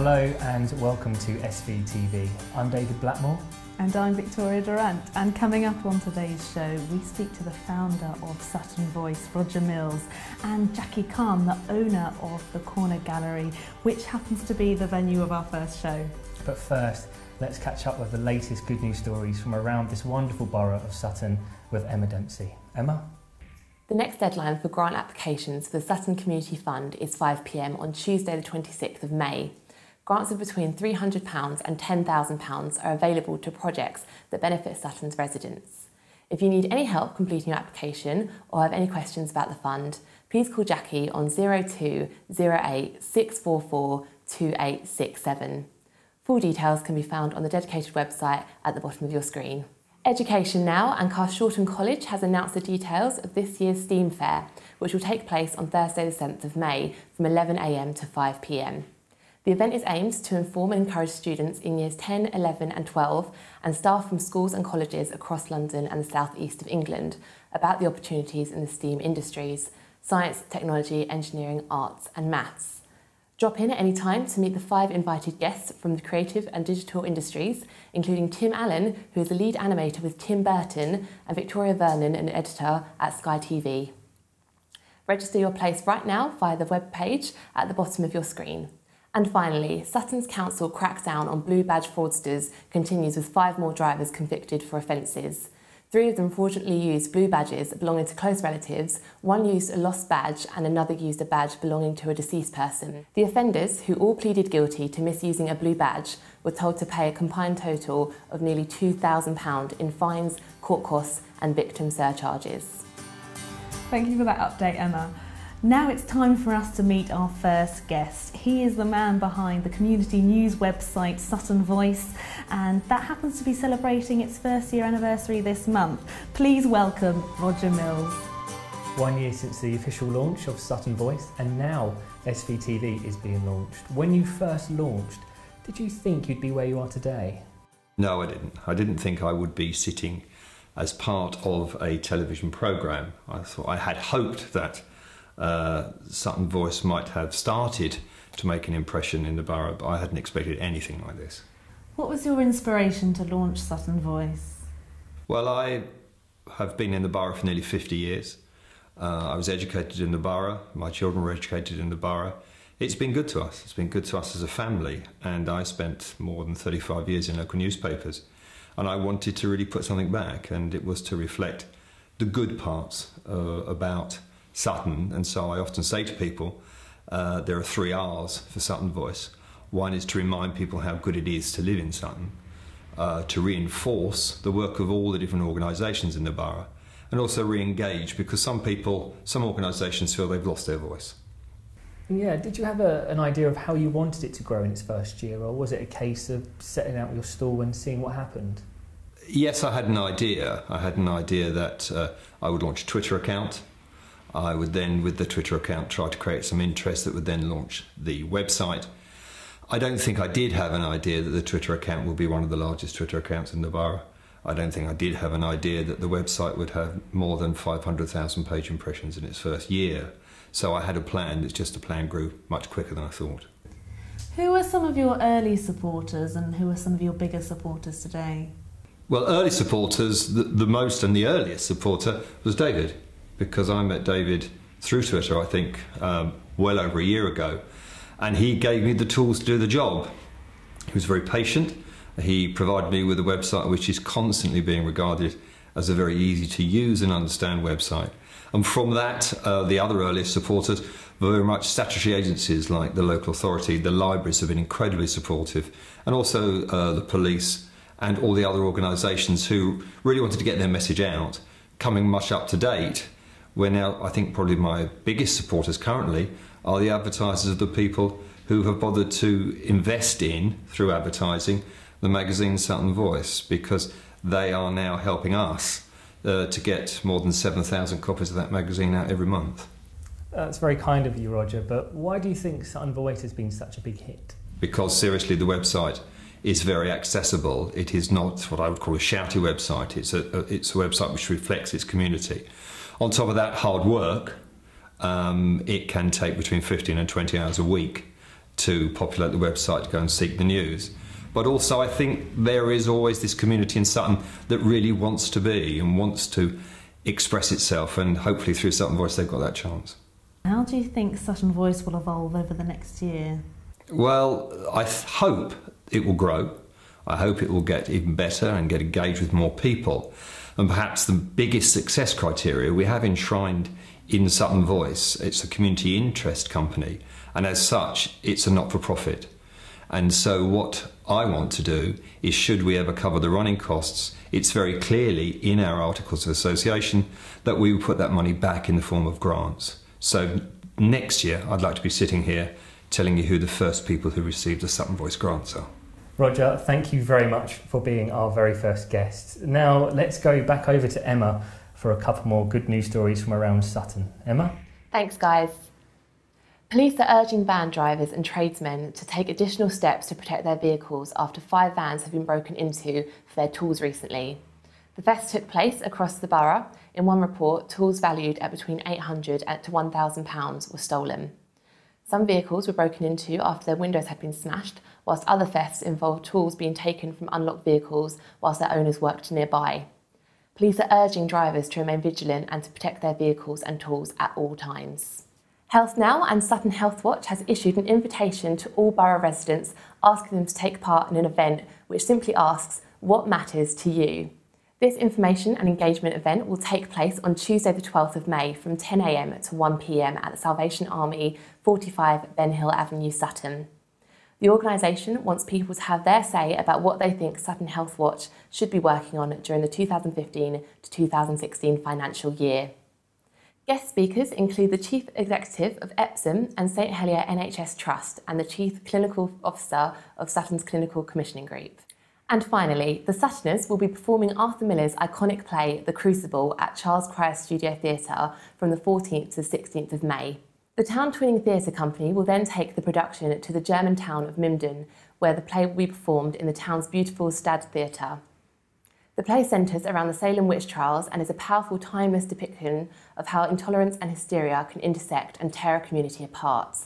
Hello and welcome to SVTV. I'm David Blackmore. And I'm Victoria Durrant, and coming up on today's show we speak to the founder of Sutton Voice, Roger Mills, and Jackie Khan, the owner of the Corner Gallery, which happens to be the venue of our first show. But first, let's catch up with the latest good news stories from around this wonderful borough of Sutton with Emma Dempsey. Emma? The next deadline for grant applications for the Sutton Community Fund is 5 p.m. on Tuesday the 26th of May. Grants of between £300 and £10,000 are available to projects that benefit Sutton's residents. If you need any help completing your application or have any questions about the fund, please call Jackie on 02 08 644 2867. Full details can be found on the dedicated website at the bottom of your screen. Education now, and Carshalton College has announced the details of this year's STEAM Fair, which will take place on Thursday the 7th of May from 11 a.m. to 5 p.m. The event is aimed to inform and encourage students in years 10, 11 and 12 and staff from schools and colleges across London and the south east of England about the opportunities in the STEAM industries: science, technology, engineering, arts and maths. Drop in at any time to meet the 5 invited guests from the creative and digital industries, including Tim Allen, who is the lead animator with Tim Burton, and Victoria Vernon, an editor at Sky TV. Register your place right now via the webpage at the bottom of your screen. And finally, Sutton's council crackdown on blue badge fraudsters continues with 5 more drivers convicted for offences. 3 of them fraudulently used blue badges belonging to close relatives, 1 used a lost badge and another used a badge belonging to a deceased person. The offenders, who all pleaded guilty to misusing a blue badge, were told to pay a combined total of nearly £2,000 in fines, court costs and victim surcharges. Thank you for that update, Emma. Now it's time for us to meet our first guest. He is the man behind the community news website Sutton Voice, and that happens to be celebrating its first year anniversary this month. Please welcome Roger Mills. 1 year since the official launch of Sutton Voice, and now SVTV is being launched. When you first launched, did you think you'd be where you are today? No, I didn't. I didn't think I would be sitting as part of a television programme. I had hoped that Sutton Voice might have started to make an impression in the borough, but I hadn't expected anything like this. What was your inspiration to launch Sutton Voice? Well, I have been in the borough for nearly 50 years. I was educated in the borough, my children were educated in the borough. It's been good to us, it's been good to us as a family, and I spent more than 35 years in local newspapers, and I wanted to really put something back, and it was to reflect the good parts about Sutton. And so I often say to people, there are 3 R's for Sutton Voice. One is to remind people how good it is to live in Sutton, to reinforce the work of all the different organisations in the borough, and also re-engage, because some organisations feel they've lost their voice. Yeah, did you have an idea of how you wanted it to grow in its first year, or was it a case of setting out your stall and seeing what happened? Yes, I had an idea. I had an idea that I would launch a Twitter account. I would then, with the Twitter account, try to create some interest that would then launch the website. I don't think I did have an idea that the Twitter account would be one of the largest Twitter accounts in the borough. I don't think I did have an idea that the website would have more than 500,000 page impressions in its first year. So I had a plan, it's just the plan grew much quicker than I thought. Who were some of your early supporters and who are some of your bigger supporters today? Well, early supporters, the most and the earliest supporter was David, because I met David through Twitter, I think, well over a year ago, and he gave me the tools to do the job. He was very patient. He provided me with a website which is constantly being regarded as a very easy to use and understand website. And from that, the other earliest supporters were very much statutory agencies like the local authority. The libraries have been incredibly supportive, and also the police and all the other organisations who really wanted to get their message out, coming much up to date. Where now, I think probably my biggest supporters currently are the advertisers, of the people who have bothered to invest in, through advertising, the magazine Sutton Voice, because they are now helping us to get more than 7,000 copies of that magazine out every month. That's very kind of you, Roger, but why do you think Sutton Voice has been such a big hit? Because seriously, the website is very accessible. It is not what I would call a shouty website. It's a website which reflects its community. On top of that, hard work. It can take between 15 and 20 hours a week to populate the website to go and seek the news. But also I think there is always this community in Sutton that really wants to be and wants to express itself, and hopefully through Sutton Voice they've got that chance. How do you think Sutton Voice will evolve over the next year? Well, I hope it will grow. I hope it will get even better and get engaged with more people. And perhaps the biggest success criteria we have enshrined in Sutton Voice, it's a community interest company, and as such it's a not-for-profit. And so what I want to do is, should we ever cover the running costs, it's very clearly in our Articles of Association that we will put that money back in the form of grants. So next year I'd like to be sitting here telling you who the first people who received the Sutton Voice grants are. Roger, thank you very much for being our very first guest. Now let's go back over to Emma for a couple more good news stories from around Sutton. Emma? Thanks, guys. Police are urging van drivers and tradesmen to take additional steps to protect their vehicles after 5 vans have been broken into for their tools recently. The thefts took place across the borough. In one report, tools valued at between £800 to £1,000 were stolen. Some vehicles were broken into after their windows had been smashed, whilst other thefts involved tools being taken from unlocked vehicles whilst their owners worked nearby. Police are urging drivers to remain vigilant and to protect their vehicles and tools at all times. Health Now and Sutton Health Watch has issued an invitation to all borough residents, asking them to take part in an event which simply asks, what matters to you? This information and engagement event will take place on Tuesday the 12th of May from 10 AM to 1 PM at the Salvation Army, 45 Ben Hill Avenue, Sutton. The organisation wants people to have their say about what they think Sutton Health Watch should be working on during the 2015 to 2016 financial year. Guest speakers include the Chief Executive of Epsom and St Helier NHS Trust and the Chief Clinical Officer of Sutton's Clinical Commissioning Group. And finally, the Suttoners will be performing Arthur Miller's iconic play The Crucible at Charles Cryer Studio Theatre from the 14th to the 16th of May. The Town Twinning Theatre Company will then take the production to the German town of Mimden, where the play will be performed in the town's beautiful Stad Theatre. The play centres around the Salem witch trials and is a powerful, timeless depiction of how intolerance and hysteria can intersect and tear a community apart.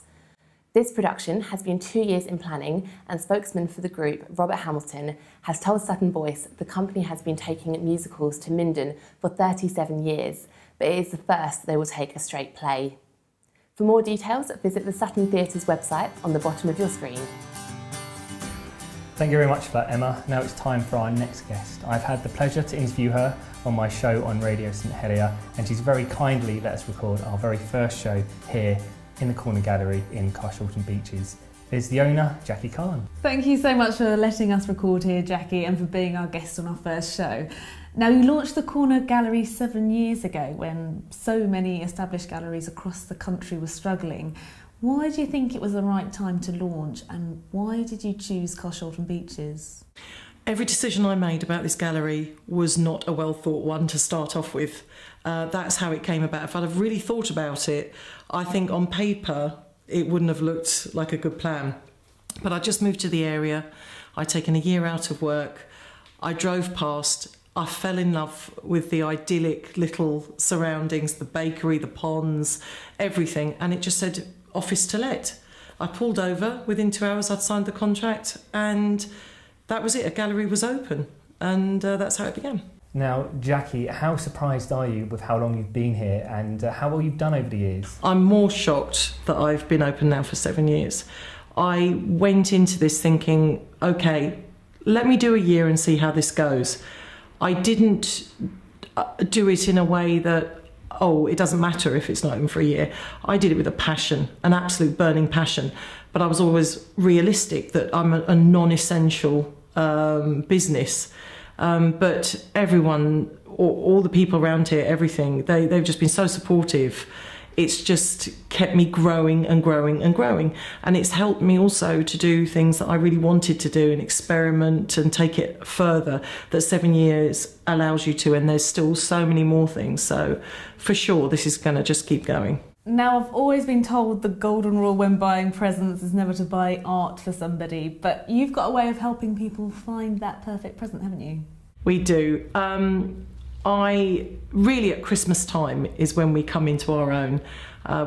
This production has been 2 years in planning, and spokesman for the group, Robert Hamilton, has told Sutton Voice the company has been taking musicals to Minden for 37 years, but it is the first they will take a straight play. For more details, visit the Sutton Theatre's website on the bottom of your screen. Thank you very much for that, Emma. Now it's time for our next guest. I've had the pleasure to interview her on my show on Radio St Helier, and she's very kindly let us record our very first show here in the Corner Gallery in Carshalton Beeches. There's the owner, Jackie Khan. Thank you so much for letting us record here, Jackie, and for being our guest on our first show. Now, you launched the Corner Gallery 7 years ago when so many established galleries across the country were struggling. Why do you think it was the right time to launch, and why did you choose Carshalton Beeches? Every decision I made about this gallery was not a well thought one to start off with. That's how it came about. If I'd have really thought about it, I think on paper it wouldn't have looked like a good plan. But I just moved to the area, I'd taken a year out of work, I drove past, I fell in love with the idyllic little surroundings, the bakery, the ponds, everything, and it just said office to let. I pulled over, within 2 hours I'd signed the contract, and that was it. A gallery was open, and that's how it began. Now, Jackie, how surprised are you with how long you've been here and how well you've done over the years? I'm more shocked that I've been open now for 7 years. I went into this thinking, okay, let me do a year and see how this goes. I didn't do it in a way that, oh, it doesn't matter if it's not open for a year. I did it with a passion, an absolute burning passion. But I was always realistic that I'm a non-essential business. But everyone, all the people around here, everything, they've just been so supportive. It's just kept me growing and growing and growing. And it's helped me also to do things that I really wanted to do and experiment and take it further, that 7 years allows you to, and there's still so many more things. So for sure, this is going to just keep going. Now, I've always been told the golden rule when buying presents is never to buy art for somebody, but you've got a way of helping people find that perfect present, haven't you? We do. I really, at Christmas time is when we come into our own.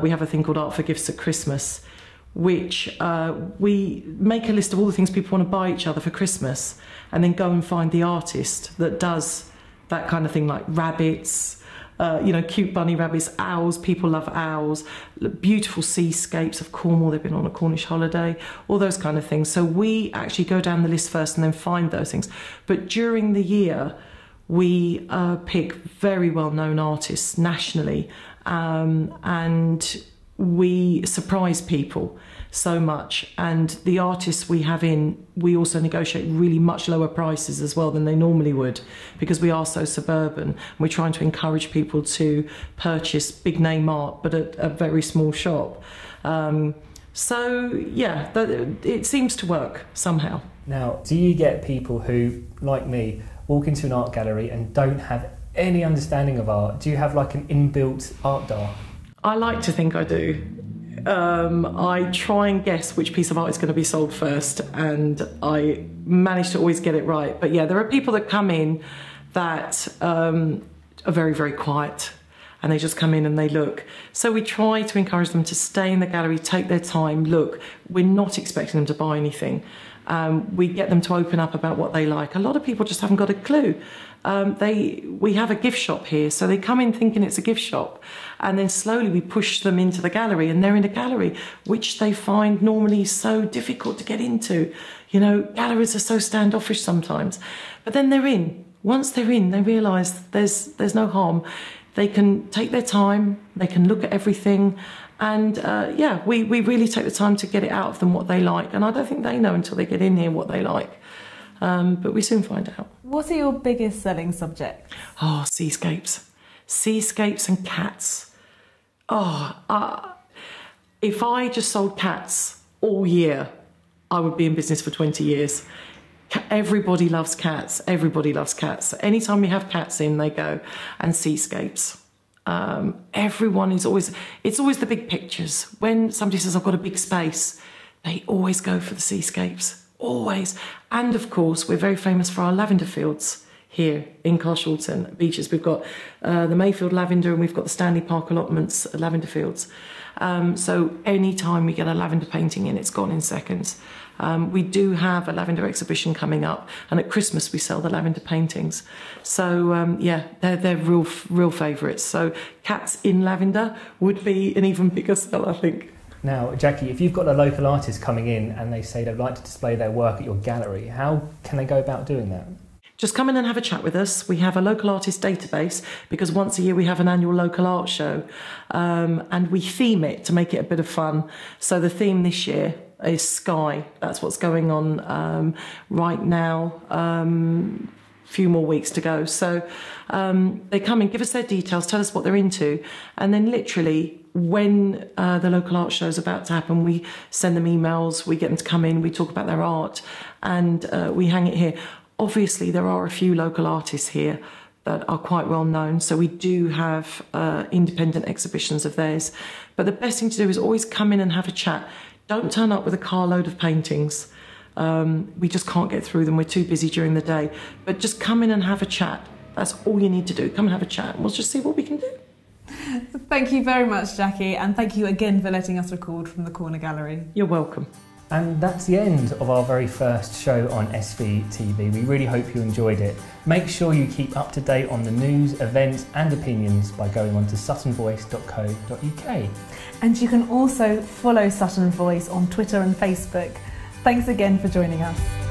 We have a thing called Art for Gifts at Christmas, which we make a list of all the things people want to buy each other for Christmas, and then go and find the artist that does that kind of thing, like rabbits, you know, cute bunny rabbits, owls. People love owls. Beautiful seascapes of Cornwall. They've been on a Cornish holiday, all those kind of things. So we actually go down the list first and then find those things. But during the year, we pick very well-known artists nationally, and we surprise people so much. And the artists we have in, we also negotiate really much lower prices as well than they normally would, because we are so suburban. We're trying to encourage people to purchase big name art, but at a very small shop. So yeah, it seems to work somehow. Now, do you get people who, like me, walk into an art gallery and don't have any understanding of art? Do you have like an inbuilt art dart? I like to think I do. I try and guess which piece of art is going to be sold first, and I manage to always get it right. But yeah, there are people that come in that are very, very quiet, and they just come in and they look. So we try to encourage them to stay in the gallery, take their time, look. We're not expecting them to buy anything. We get them to open up about what they like. A lot of people just haven't got a clue. We have a gift shop here, so they come in thinking it's a gift shop, and then slowly we push them into the gallery, and they're in a gallery which they find normally so difficult to get into. You know, galleries are so standoffish sometimes, but then they're in. Once they're in, they realise there's no harm. They can take their time, they can look at everything, and yeah, we really take the time to get it out of them what they like, and I don't think they know until they get in here what they like. But we soon find out. What are your biggest selling subjects? Oh, seascapes. Seascapes and cats. Oh, if I just sold cats all year, I would be in business for 20 years. Everybody loves cats. Everybody loves cats. Anytime we have cats in, they go. And seascapes. Everyone is always, it's always the big pictures. When somebody says, I've got a big space, they always go for the seascapes. Always. And of course, we're very famous for our lavender fields here in Carshalton Beeches. We've got the Mayfield lavender, and we've got the Stanley Park allotments lavender fields. So any time we get a lavender painting in, it's gone in seconds. We do have a lavender exhibition coming up, and at Christmas we sell the lavender paintings. So yeah, they're real favourites. So cats in lavender would be an even bigger sell, I think. Now, Jackie, if you've got a local artist coming in and they say they'd like to display their work at your gallery, how can they go about doing that? Just come in and have a chat with us. We have a local artist database, because once a year we have an annual local art show, and we theme it to make it a bit of fun. So the theme this year is Sky. That's what's going on right now. Few more weeks to go. So they come in, give us their details, tell us what they're into, and then literally when the local art show is about to happen, we send them emails, we get them to come in, we talk about their art, and we hang it here. Obviously, there are a few local artists here that are quite well known, so we do have independent exhibitions of theirs. But the best thing to do is always come in and have a chat. Don't turn up with a carload of paintings. We just can't get through them. We're too busy during the day. But just come in and have a chat. That's all you need to do. Come and have a chat, and we'll just see what we can do. Thank you very much, Jackie, and thank you again for letting us record from the Corner Gallery. You're welcome. And that's the end of our very first show on SVTV. We really hope you enjoyed it. Make sure you keep up to date on the news, events and opinions by going on to suttonvoice.co.uk. And you can also follow Sutton Voice on Twitter and Facebook. Thanks again for joining us.